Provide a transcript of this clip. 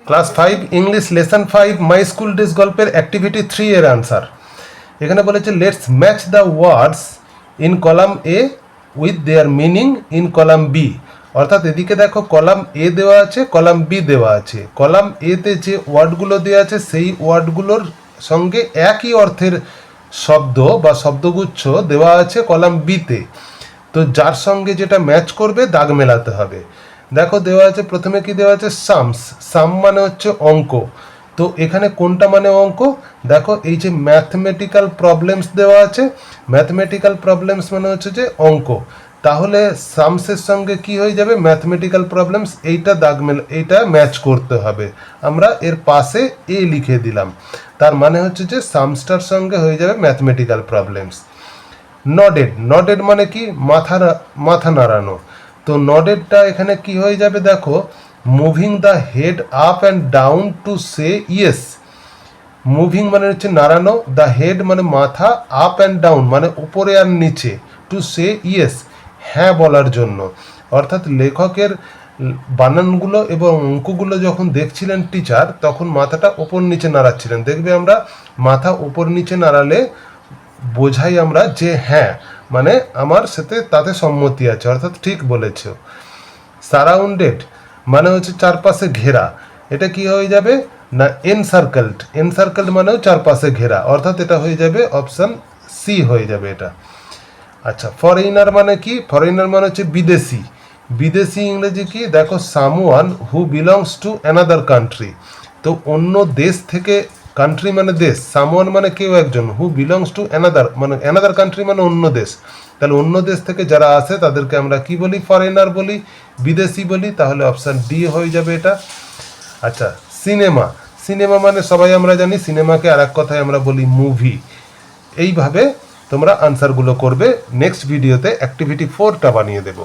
Class 5 English lesson 5 my school days গল্পের activity 3 এর answer. এখানে বলেছে let's match the words in column A with their meaning in column B. অর্থাৎ এদিকে দেখো কলাম এ দেওয়া আছে, কলাম বি দেওয়া আছে। কলাম এতে যে ওয়ার্ডগুলো দেওয়া আছে সেই ওয়ার্ডগুলোর সঙ্গে একই অর্থের শব্দ বা শব্দগুচ্ছ দেওয়া আছে কলাম বিতে। তো যার সঙ্গে যেটা ম্যাচ করবে দাগ মেলাতে হবে। দেখো দেওয়া আছে, প্রথমে কি দেওয়া আছে, সামস। সাম মানে হচ্ছে অঙ্ক। তো এখানে কোনটা মানে অঙ্ক? দেখো এই যে ম্যাথমেটিক্যাল প্রবলেমস দেওয়া আছে, ম্যাথমেটিক্যাল প্রবলেমস মানে হচ্ছে যে অঙ্ক। তাহলে সামসের সঙ্গে কি হয়ে যাবে, ম্যাথমেটিক্যাল প্রবলেমস, এইটা এইটা ম্যাচ করতে হবে। আমরা এর পাশে এ লিখে দিলাম, তার মানে হচ্ছে যে সামসটার সঙ্গে হয়ে যাবে ম্যাথমেটিক্যাল প্রবলেমস। নডেড, নডেড মানে কি, মাথা নাড়ানো। তো নডেডটা এখানে কি হয়ে যাবে, দেখো moving the head up and down to say yes. Moving মানে হচ্ছে নাড়ানো, দ্য হেড মানে মাথা, আপ অ্যান্ড ডাউন মানে উপরে আর নিচে, টু সে ইয়েস হ্যাঁ বলার জন্য। অর্থাৎ লেখকের বানানগুলো এবং অঙ্কগুলো যখন দেখছিলেন টিচার, তখন মাথাটা ওপর নিচে নাড়াচ্ছিলেন। দেখবে আমরা মাথা ওপর নিচে নাড়ালে বোঝাই আমরা যে হ্যাঁ, মানে আমার সাথে তাতে সম্মতি আছে, অর্থাৎ ঠিক বলেছ। সারাউন্ডেড মানে হচ্ছে চারপাশে ঘেরা। এটা কি হয়ে যাবে না, এনসার্কেলড। এনসার্কেলড মানেও চারপাশে ঘেরা, অর্থাৎ এটা হয়ে যাবে অপশান সি হয়ে যাবে এটা। আচ্ছা, ফরেইনার মানে কি, ফরেইনার মানে হচ্ছে বিদেশি। বিদেশি ইংরেজি কি, দেখো someone who belongs to another country. তো অন্য দেশ থেকে, কান্ট্রি মানে দেশ, সামওয়ান মানে কেউ একজন, হু বিলংস টু অ্যানাদার মানে অ্যানাদার কান্ট্রি মানে অন্য দেশ। তাহলে অন্য দেশ থেকে যারা আসে তাদেরকে আমরা কি বলি, ফরেনার বলি, বিদেশি বলি। তাহলে অপশান ডি হয়ে যাবে এটা। আচ্ছা, সিনেমা, সিনেমা মানে সবাই আমরা জানি, সিনেমাকে আর এক কথায় আমরা বলি মুভি। এইভাবে তোমরা আনসারগুলো করবে। নেক্সট ভিডিওতে অ্যাক্টিভিটি 4টা বানিয়ে দেবো।